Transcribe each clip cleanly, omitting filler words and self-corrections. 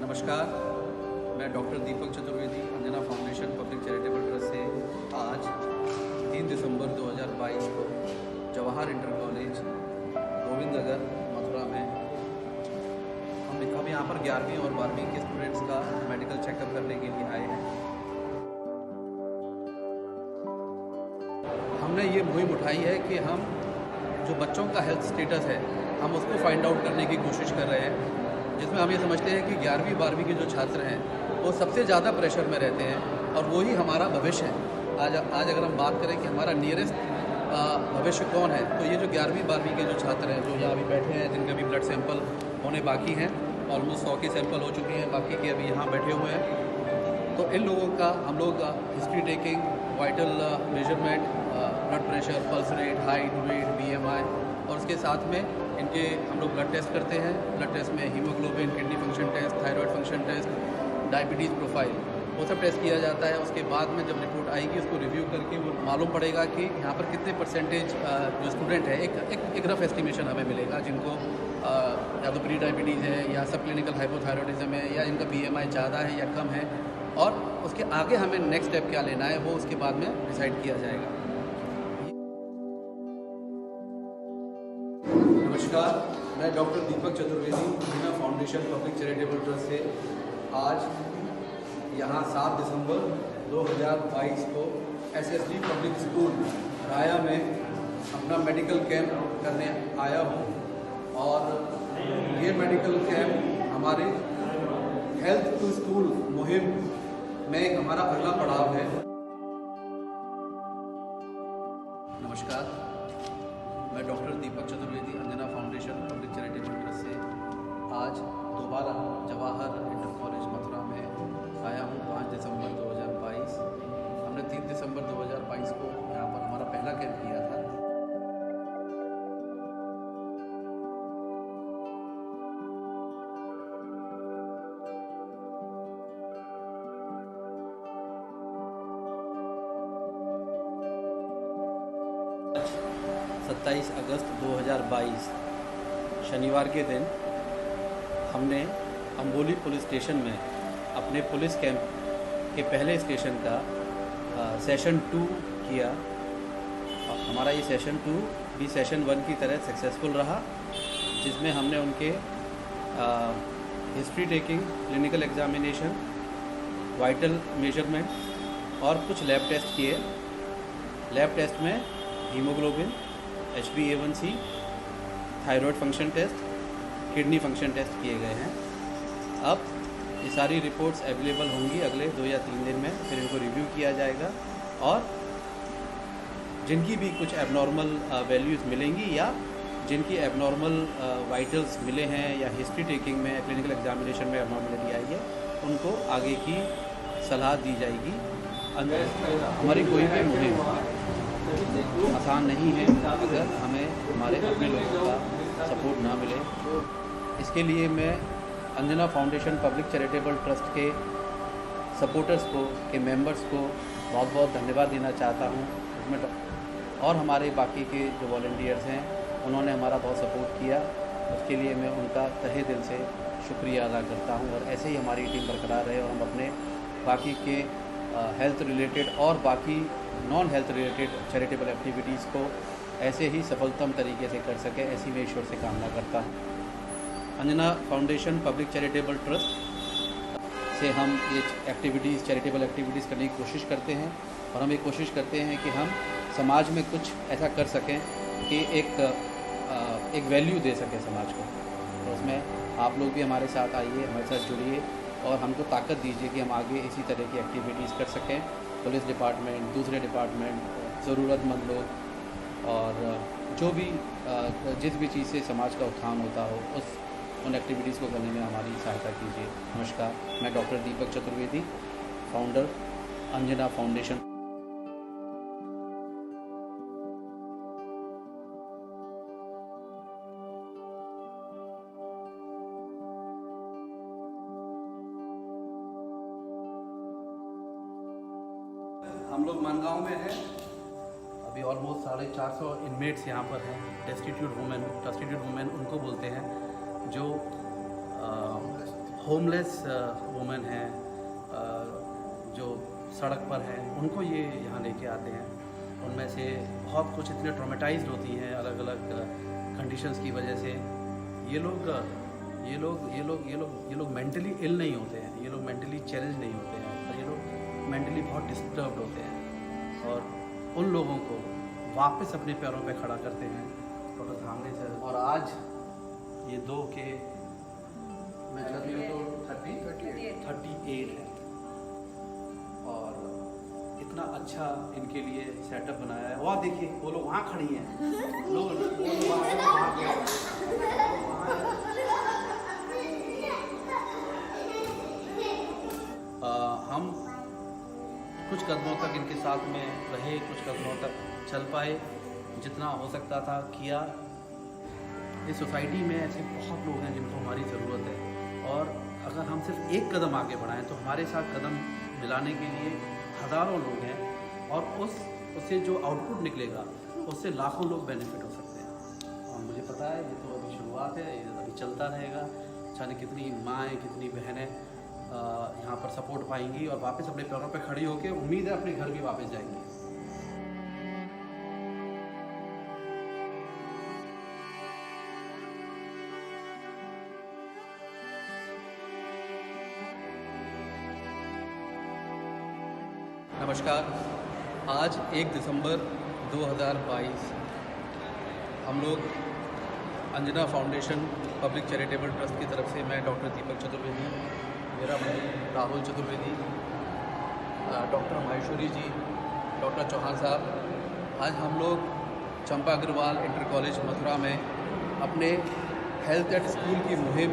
नमस्कार, मैं doctor Deepak Chaturvedi Anjana foundation public charitable trust से आज 3 दिसंबर 2022 को जवाहर इंटर कॉलेज गोविंद नगर मथुरा में हम यहाँ पर 11वीं और 12वीं के स्टूडेंट्स का मेडिकल चेकअप करने के लिए आए हैं। हमने ये मुहिम उठाई है कि हम जो बच्चों का हेल्थ स्टेटस है हम उसको फाइंड आउट करने की कोशिश कर रहे हैं, जिसमें हम ये समझते हैं कि 11वीं 12वीं के जो छात्र हैं वो सबसे ज़्यादा प्रेशर में रहते हैं और वही हमारा भविष्य है। आज अगर हम बात करें कि हमारा नियरेस्ट भविष्य कौन है, तो ये जो 11वीं 12वीं के जो छात्र हैं जो यहाँ अभी बैठे हैं, जिनके अभी ब्लड सैंपल होने बाकी हैं, ऑलमोस्ट 100 के सैंपल हो चुके हैं, बाकी के अभी यहाँ बैठे हुए हैं। तो इन लोगों का हम लोग history taking, vital measurement, blood pressure, pulse rate, height, weight, BMI और उसके साथ में इनके हम लोग ब्लड टेस्ट करते हैं। ब्लड टेस्ट में haemoglobin, kidney function test, thyroid function test, diabetes profile, वो सब टेस्ट किया जाता है। उसके बाद में जब रिपोर्ट आएगी उसको रिव्यू करके वो मालूम पड़ेगा कि यहाँ पर कितने परसेंटेज जो स्टूडेंट है, एक रफ एस्टिमेशन हमें मिलेगा जिनको या तो प्री डायबिटीज़ है या सब क्लिनिकल हाइपोथायरॉयडिज्म है या इनका BMI ज़्यादा है या कम है, और उसके आगे हमें नेक्स्ट स्टेप क्या लेना है वो उसके बाद में डिसाइड किया जाएगा। नमस्कार, मैं doctor Deepak Chaturvedi Anjana foundation public charitable trust से आज यहाँ 7 दिसंबर 2022 को SSD पब्लिक स्कूल राया में अपना मेडिकल कैंप करने आया हूँ। और ये मेडिकल कैंप हमारे हेल्थ टू स्कूल मुहिम में एक हमारा अगला पड़ाव है। नमस्कार, मैं doctor Deepak Chaturvedi Anjana foundation public charitable trust से आज दोबारा जवाहर इंटर कॉलेज मथुरा में आया हूँ 5 दिसंबर 2022। हमने 3 दिसंबर 2022 को यहाँ पर हमारा पहला कैंप किया था। आज 27 अगस्त 2022 शनिवार के दिन हमने अम्बोली पुलिस स्टेशन में अपने पुलिस कैंप के पहले स्टेशन का सेशन 2 किया। और हमारा ये सेशन 2 भी सेशन 1 की तरह सक्सेसफुल रहा, जिसमें हमने उनके history taking, clinical examination, vital measurement और कुछ लैब टेस्ट किए। लैब टेस्ट में haemoglobin, HbA1c, thyroid function test, kidney function test किए गए हैं। अब ये सारी रिपोर्ट्स अवेलेबल होंगी अगले 2 या 3 दिन में, फिर इनको रिव्यू किया जाएगा और जिनकी भी कुछ एबनॉर्मल वैल्यूज़ मिलेंगी या जिनकी एबनॉर्मल वाइटल्स मिले हैं या हिस्ट्री टेकिंग में, क्लिनिकल एग्जामिनेशन में एबनॉर्मलिटी आई है, उनको आगे की सलाह दी जाएगी। हमारी कोई भी मुहिम आसान नहीं है अगर हमें हमारे अपने लोगों का सपोर्ट ना मिले। तो इसके लिए मैं Anjana foundation public charitable trust के सपोर्टर्स को, के मेंबर्स को बहुत बहुत धन्यवाद देना चाहता हूँ। इसमें और हमारे बाकी के जो वॉलंटियर्स हैं उन्होंने हमारा बहुत सपोर्ट किया, उसके लिए मैं उनका तहे दिल से शुक्रिया अदा करता हूँ। और ऐसे ही हमारी टीम बरकरार रहे और हम अपने बाकी के हेल्थ रिलेटेड और बाकी non health related charitable activities को ऐसे ही सफलतम तरीके से कर सके, ऐसी मैं ईश्वर से कामना करता हूँ। Anjana foundation public charitable trust से हम ये एक्टिविटीज़, चैरिटेबल एक्टिविटीज़ करने की कोशिश करते हैं और हम ये कोशिश करते हैं कि हम समाज में कुछ ऐसा कर सकें कि एक वैल्यू दे सकें समाज को। तो उसमें आप लोग भी हमारे साथ आइए, हमारे साथ जुड़िए और हमको ताकत दीजिए कि हम आगे इसी तरह की एक्टिविटीज़ कर सकें। पुलिस डिपार्टमेंट, दूसरे डिपार्टमेंट, ज़रूरतमंद लोग और जो भी जिस भी चीज़ से समाज का उत्थान होता हो उन एक्टिविटीज़ को करने में हमारी सहायता कीजिए। नमस्कार, मैं doctor Deepak Chaturvedi, founder Anjana foundation. हम लोग मानगांव में हैं, अभी ऑलमोस्ट 450 इनमेट्स यहाँ पर हैं। डेस्टिट्यूट वुमेन उनको बोलते हैं जो होमलेस वुमेन हैं जो सड़क पर हैं, उनको ये यहाँ लेके आते हैं। उनमें से बहुत कुछ इतने ट्रॉमेटाइज्ड होती हैं अलग अलग कंडीशंस की वजह से। ये लोग मेंटली इल नहीं होते हैं, ये लोग मेंटली चैलेंज नहीं होते हैं, और ये लोग मेंटली बहुत डिस्टर्ब्ड होते हैं, और उन लोगों को वापस अपने पैरों पे खड़ा करते हैं डॉक्टर धामने सर। और आज ये 2 के मैं जब ये तो 38 है, और इतना अच्छा इनके लिए सेटअप बनाया है। वहाँ देखिए, वो लोग वहाँ खड़ी हैं, हम कुछ कदमों तक इनके साथ में रहे, कुछ कदमों तक चल पाए, जितना हो सकता था किया। इस सोसाइटी में ऐसे बहुत लोग हैं जिनको हमारी ज़रूरत है, और अगर हम सिर्फ एक कदम आगे बढ़ाएं तो हमारे साथ कदम मिलाने के लिए हज़ारों लोग हैं, और उससे जो आउटपुट निकलेगा उससे लाखों लोग बेनिफिट हो सकते हैं। और मुझे पता है ये तो अभी शुरुआत है, ये अभी चलता रहेगा। जाने कितनी माएँ, कितनी बहनें यहाँ पर सपोर्ट पाएंगी और वापस अपने पैरों पर खड़ी होकर उम्मीद है अपने घर भी वापस जाएंगी। नमस्कार। आज 1 दिसंबर 2022 हम लोग Anjana foundation public charitable trust की तरफ से, मैं डॉक्टर दीपक चतुर्वेदी, मेरा भाई राहुल चतुर्वेदी, डॉक्टर माहेश्वरी जी, डॉक्टर चौहान साहब, आज हम लोग चंपा अग्रवाल इंटर कॉलेज मथुरा में अपने हेल्थ एट स्कूल की मुहिम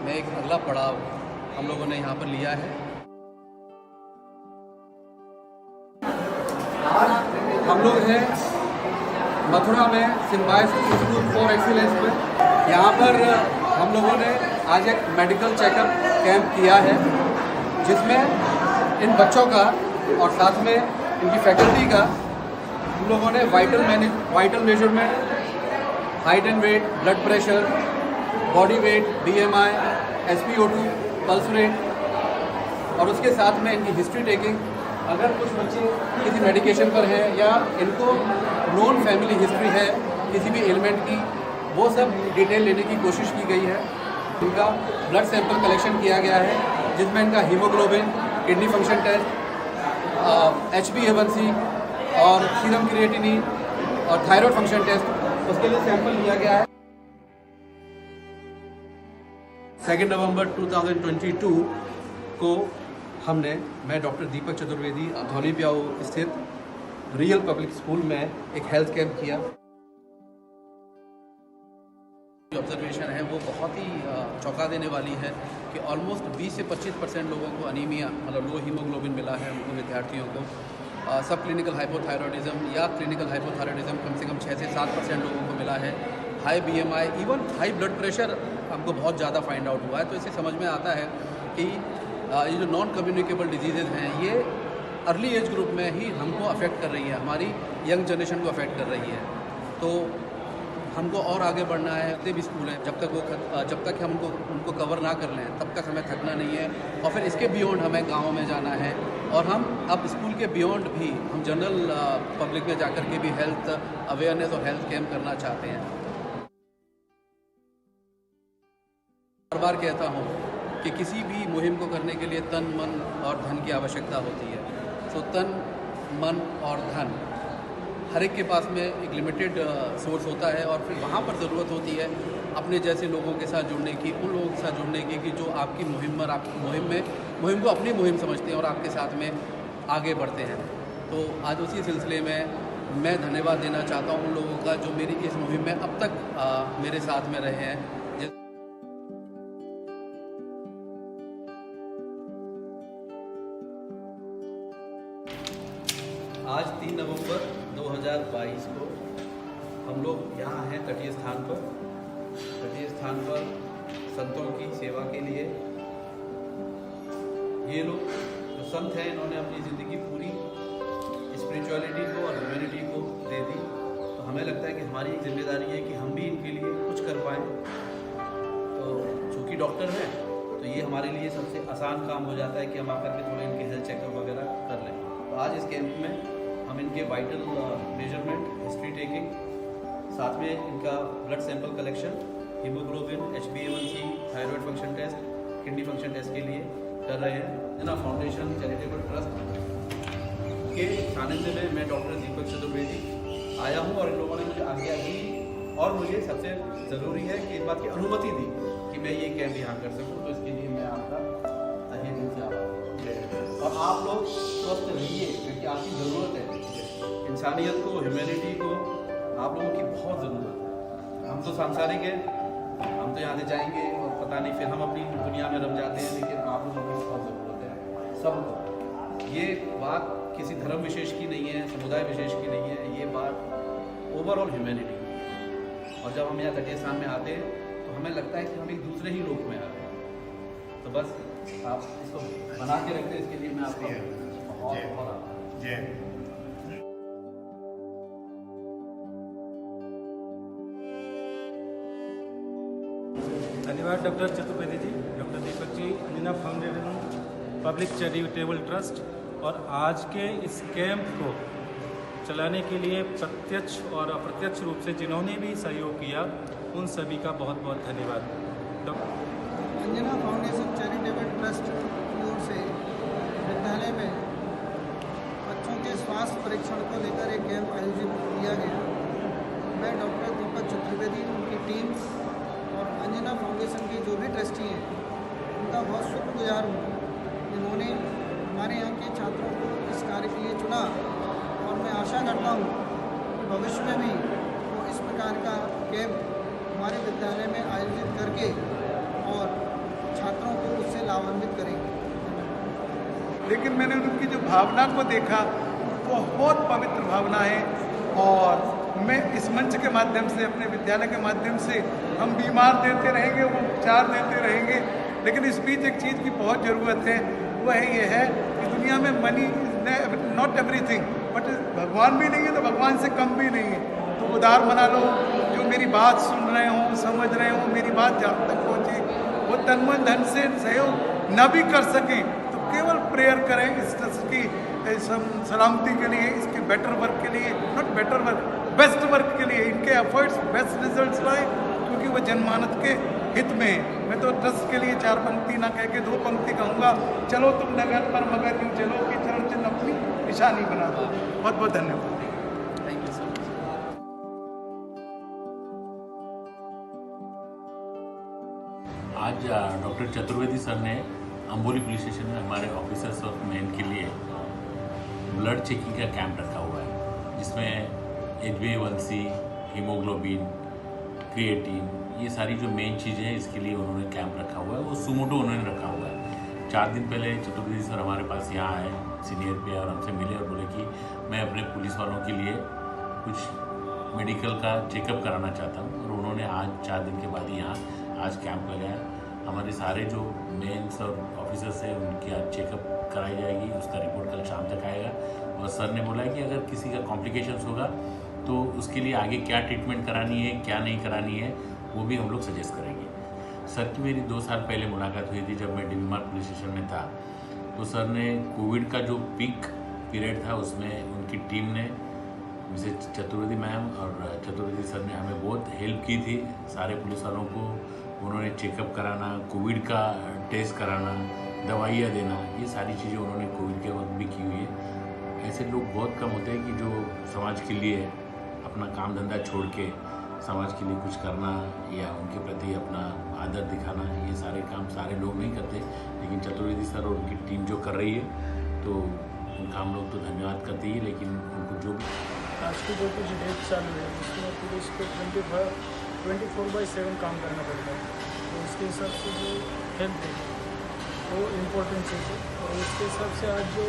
में एक अगला पड़ाव हम लोगों ने यहाँ पर लिया है। हम लोग हैं मथुरा में सिम्बायोसिस इंस्टीट्यूट फॉर एक्सीलेंस में। यहाँ पर हम लोगों ने आज एक मेडिकल चेकअप कैंप किया है, जिसमें इन बच्चों का और साथ में इनकी फैकल्टी का हम लोगों ने vital measurement, height and weight, blood pressure, body weight, BMI, SpO2, pulse rate, और उसके साथ में इनकी हिस्ट्री टेकिंग। अगर कुछ बच्चे किसी मेडिकेशन पर हैं या इनको नॉन फैमिली हिस्ट्री है किसी भी एलिमेंट की, वो सब डिटेल लेने की कोशिश की गई है। इनका ब्लड सैंपल कलेक्शन किया गया है, जिसमें इनका haemoglobin, kidney function test, HbA1c और सीरम क्रिएटिनिन और थायराइड फंक्शन टेस्ट, उसके लिए सैंपल लिया गया है। 2 नवंबर 2022 को मैं डॉक्टर दीपक चतुर्वेदी धौली प्याऊ स्थित रियल पब्लिक स्कूल में एक हेल्थ कैंप किया। ऑब्जर्वेशन है वो बहुत ही चौंका देने वाली है कि ऑलमोस्ट 20 से 25% लोगों को अनीमिया, मतलब लो हीमोग्लोबिन मिला है उनको विद्यार्थियों को। सब क्लिनिकल हाइपोथायरॉयडिज्म या क्लिनिकल हाइपोथायरॉयडिज्म कम से कम 6 से 7% लोगों को मिला है। High BMI, even high blood pressure हमको बहुत ज़्यादा फाइंड आउट हुआ है। तो इससे समझ में आता है कि ये जो नॉन कम्युनिकेबल डिजीज़ेज़ हैं, ये अर्ली एज ग्रुप में ही हमको अफेक्ट कर रही है, हमारी यंग जनरेशन को अफेक्ट कर रही है। तो हमको और आगे बढ़ना है। जितने भी स्कूल हैं, जब तक हम उनको कवर ना कर लें तब तक हमें थकना नहीं है, और फिर इसके बियॉन्ड हमें गाँव में जाना है, और हम अब स्कूल के बियॉन्ड भी हम जनरल पब्लिक में जाकर के भी हेल्थ अवेयरनेस और हेल्थ कैंप करना चाहते हैं। बार बार कहता हूँ कि किसी भी मुहिम को करने के लिए तन, मन और धन की आवश्यकता होती है। तो तन, मन और धन हर एक के पास में एक लिमिटेड सोर्स होता है, और फिर वहाँ पर ज़रूरत होती है अपने जैसे लोगों के साथ जुड़ने की, उन लोगों के साथ जुड़ने की कि जो आपकी मुहिम को अपनी मुहिम समझते हैं और आपके साथ में आगे बढ़ते हैं। तो आज उसी सिलसिले में मैं धन्यवाद देना चाहता हूँ उन लोगों का जो मेरी इस मुहिम में अब तक मेरे साथ में रहे हैं। आज 3 नवंबर 2022 को हम लोग यहाँ हैं तटीय स्थान पर संतों की सेवा के लिए। ये लोग जो संत हैं, इन्होंने अपनी ज़िंदगी पूरी स्पिरिचुअलिटी को और ह्यूमैनिटी को दे दी। तो हमें लगता है कि हमारी एक जिम्मेदारी है कि हम भी इनके लिए कुछ कर पाएँ। तो चूँकि डॉक्टर हैं तो ये हमारे लिए सबसे आसान काम हो जाता है कि हम आकर के थोड़ा इनके हेल्थ चेकअप वगैरह कर लें। तो आज इस कैंप में हम इनके वाइटल मेजरमेंट, हिस्ट्री टेकिंग, साथ में इनका blood sample collection, haemoglobin, HbA1c, thyroid function test, kidney function test के लिए कर रहे हैं। अंजना फाउंडेशन चैरिटेबल ट्रस्ट के सानिध्य में मैं डॉक्टर दीपक चतुर्वेदी आया हूँ और इन लोगों ने मुझे आज्ञा दी और मुझे सबसे ज़रूरी है कि इस बात की अनुमति दी कि मैं ये कैंप यहाँ कर सकूँ। तो इसके लिए मैं आपका तहे दिल से आभार। और आप लोग स्वस्थ रहिए क्योंकि आपकी ज़रूरत है। इंसानियत को, ह्यूमैनिटी को आप लोगों की बहुत ज़रूरत है। हम तो सांसारिक हैं, हम तो यहाँ से जाएंगे और पता नहीं फिर हम अपनी दुनिया में रम जाते हैं, लेकिन आप लोगों की बहुत ज़रूरत है सबको। ये बात किसी धर्म विशेष की नहीं है, समुदाय विशेष की नहीं है, ये बात ओवरऑल ह्यूमैनिटी। और जब हम यहाँ तटीय स्थान में आते हैं तो हमें लगता है कि हम एक दूसरे ही लोक में आ रहे हैं। तो बस आप इसको बना के रखते हैं, इसके लिए मैं आपको बहुत बहुत आभार। जय। धन्यवाद doctor Chaturvedi ji, doctor Deepak ji, Anjana foundation public charitable trust और आज के इस कैंप को चलाने के लिए प्रत्यक्ष और अप्रत्यक्ष रूप से जिन्होंने भी सहयोग किया उन सभी का बहुत बहुत धन्यवाद। अंजना फाउंडेशन चैरिटेबल ट्रस्ट की ओर से विद्यालय में बच्चों के स्वास्थ्य परीक्षण को लेकर एक कैंप आयोजित किया गया। मैं डॉक्टर दीपक चतुर्वेदी, उनकी टीम और अंजना फाउंडेशन के जो भी ट्रस्टी हैं उनका बहुत शुक्रगुजार हूँ जिन्होंने हमारे यहाँ के छात्रों को इस कार्य के लिए चुना। और मैं आशा करता हूँ कि भविष्य में भी वो इस प्रकार का कैंप हमारे विद्यालय में आयोजित करके और छात्रों को उससे लाभान्वित करेंगे। लेकिन मैंने उनकी जो भावना को देखा, बहुत पवित्र भावना है। और मैं इस मंच के माध्यम से, अपने विद्यालय के माध्यम से, हम बीमार देते रहेंगे, वो उपचार देते रहेंगे, लेकिन इस बीच एक चीज़ की बहुत ज़रूरत है। वह ये है कि दुनिया में मनी नॉट एवरीथिंग, बट भगवान भी नहीं है तो भगवान से कम भी नहीं है। तो उदार बना लो, जो मेरी बात सुन रहे हों, समझ रहे हों, मेरी बात जहाँ तक पहुँचे, वो तन मन धन से सहयोग न भी कर सकें तो केवल प्रेयर करें इस ट्रस्ट की सलामती के लिए, इसके बेटर वर्क के लिए, not better work, best work के लिए, इनके एफर्ट्स बेस्ट रिजल्ट्स लाए, क्योंकि वो जनमानस के हित में है। मैं तो ट्रस्ट के लिए 4 पंक्ति ना कह के 2 पंक्ति कहूँगा, चलो तुम नगर पर मगर यूँ चलो कि चरण चिन्ह अपनी निशानी बना दो। बहुत बहुत धन्यवाद। Thank you sir. आज डॉक्टर चतुर्वेदी सर ने अम्बोली पुलिस स्टेशन में हमारे ऑफिसर्स और मैन के लिए ब्लड चेकिंग का कैंप रखा हुआ है, जिसमें HbA1c, हीमोग्लोबिन, क्रिएटिन, ये सारी जो मेन चीज़ें हैं इसके लिए उन्होंने कैंप रखा हुआ है। वो सुमोटो उन्होंने रखा हुआ है। 4 दिन पहले चतुर्वेदी सर हमारे पास यहाँ आए सीनियर पे और हमसे मिले और बोले कि मैं अपने पुलिस वालों के लिए कुछ मेडिकल का चेकअप कराना चाहता हूँ। और उन्होंने आज 4 दिन के बाद यहाँ आज कैंप लगाया। हमारे सारे जो मेन्स और ऑफिसर्स हैं उनकी आज चेकअप कराई जाएगी, उसका रिपोर्ट कल शाम तक आएगा। और सर ने बोला है कि अगर किसी का कॉम्प्लिकेशंस होगा तो उसके लिए आगे क्या ट्रीटमेंट करानी है, क्या नहीं करानी है, वो भी हम लोग सजेस्ट करेंगे। सर की मेरी 2 साल पहले मुलाकात हुई थी जब मैं डिवीमार पुलिस स्टेशन में था। तो सर ने कोविड का जो पीक पीरियड था उसमें उनकी टीम ने, मिसेज चतुर्वेदी मैम और चतुर्वेदी सर ने हमें बहुत हेल्प की थी। सारे पुलिस वालों को उन्होंने चेकअप कराना, कोविड का टेस्ट कराना, दवाइयाँ देना, ये सारी चीज़ें उन्होंने कोविड के वक्त भी की हुई है। ऐसे लोग बहुत कम होते हैं कि जो समाज के लिए अपना काम धंधा छोड़ के समाज के लिए कुछ करना या उनके प्रति अपना आदर दिखाना, ये सारे काम सारे लोग नहीं करते। लेकिन चतुर्वेदी सर और उनकी टीम जो कर रही है तो उनका हम लोग तो धन्यवाद करते ही, लेकिन उनको जो भी आज की जो कुछ डेट चालू है उसमें पुलिस को 24/7 काम करना पड़ता है, तो उसके हिसाब से जो हेल्थ है वो इम्पोर्टेंट चीज़ है। और उसके हिसाब से आज जो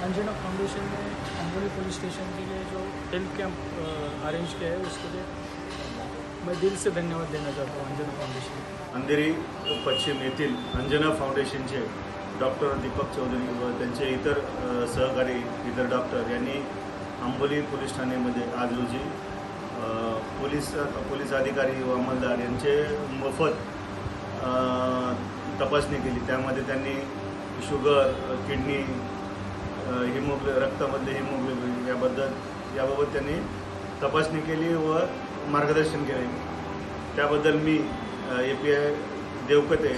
अंजना फाउंडेशन ने अम्बोली पुलिस स्टेशन के लिए जो हेल्थ कैंप अरेंज किया है उसके लिए मैं दिल से धन्यवाद देना चाहता हूँ अंजना फाउंडेशन। अंधेरी पश्चिम येथील अंजना फाउंडेशनचे डॉक्टर दीपक चौधरी व त्यांचे इतर सहकारी इतर डॉक्टर यांनी अंबोली पोलीस ठाण्यामध्ये आज रोजी पोलीस अधिकारी व अंमलदार यांचे मोफत तपासणी केली. त्यामध्ये त्यांनी शुगर, किडनी, रक्तामधले हिमोग्लोबिन याबाबत त्यांनी तपासणी केली व मार्गदर्शन केले. त्याबद्दल मी API देवकते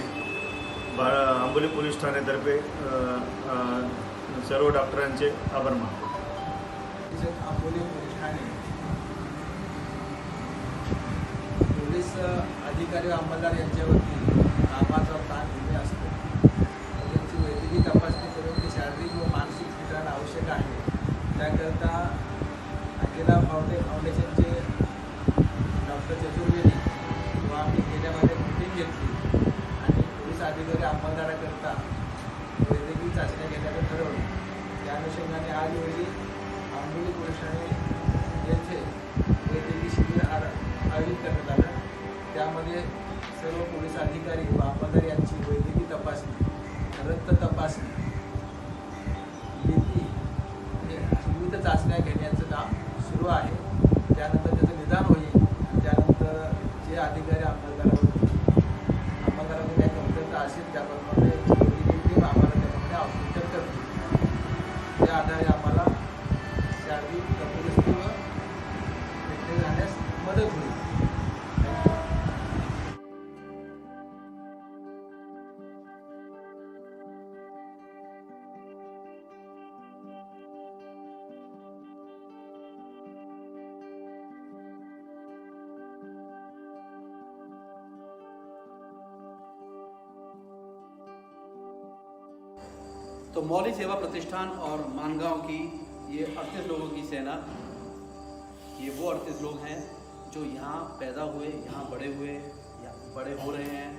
आंबोली पोलीस ठाण्यातर्फे सर्व डॉक्टरांचे आभार मानतो. आंबोली पोलीस ठाणे पोलीस अधिकारी व अंमलदार यांच्यावरती कामाचा ताण दिले असतो. त्यांची वैद्यकीय तपासणी करून ती शारीरिक व मानसिक स्थिती राहणं आवश्यक आहे. त्याकरता अंजना फाउंडेशनचे डॉक्टर चतुर्वेदी व आम्ही गेल्या महिन्यात मीटिंग घेतली आणि पोलीस अधिकारी अंमलदाराकरता वैद्यकीय चाचण्या घेण्याचं ठरवलं. त्या अनुषंगाने आज रोजी आंबोली पोलीस ठाणे येथे वैद्यकीय शिबिर आयोजित करण्यात आलं. त्यामध्ये सर्व पोलीस अधिकारी व अंमलदार यांची वैद्यकीय तपासणी, रक्त तपासणी, लिपी विविध चाचण्या घेण्याचं काम सुरू आहे. त्यानंतर त्याचं निदान होईल. त्यानंतर जे अधिकारी अंमलदारांनी काही कमतरता असेल त्याप्रमाणे टीम आम्हाला त्याप्रमाणे औषध करते. त्या आधारे आम्हाला शारीरिक तंदुरुस्ती व फिटनेस राहण्यास मदत होईल. तो मौली सेवा प्रतिष्ठान और मानगांव की ये 38 लोगों की सेना, ये वो 38 लोग हैं जो यहाँ पैदा हुए, यहाँ बड़े हुए, यहाँ बड़े हो रहे हैं,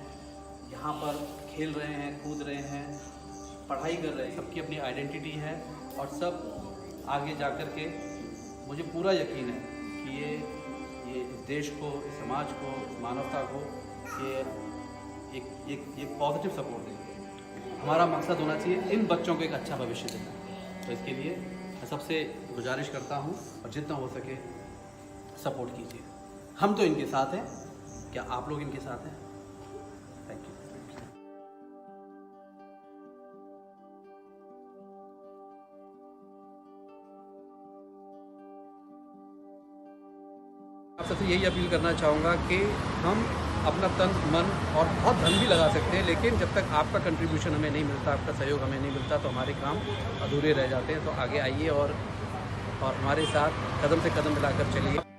यहाँ पर खेल रहे हैं, कूद रहे हैं, पढ़ाई कर रहे हैं. सबकी अपनी आइडेंटिटी है और सब आगे जा कर के मुझे पूरा यकीन है कि ये इस देश को, इस समाज को, इस मानवता को ये एक पॉजिटिव सपोर्ट देंगे. हमारा मकसद होना चाहिए इन बच्चों को एक अच्छा भविष्य देना. तो इसके लिए मैं सबसे गुजारिश करता हूँ और जितना हो सके सपोर्ट कीजिए. हम तो इनके साथ हैं. क्या आप लोग इनके साथ हैं? Thank you. आप सबसे यही अपील करना चाहूँगा कि हम अपना तन, मन और बहुत धन भी लगा सकते हैं, लेकिन जब तक आपका कंट्रीब्यूशन हमें नहीं मिलता, आपका सहयोग हमें नहीं मिलता, तो हमारे काम अधूरे रह जाते हैं. तो आगे आइए और हमारे साथ कदम से कदम मिलाकर चलिए.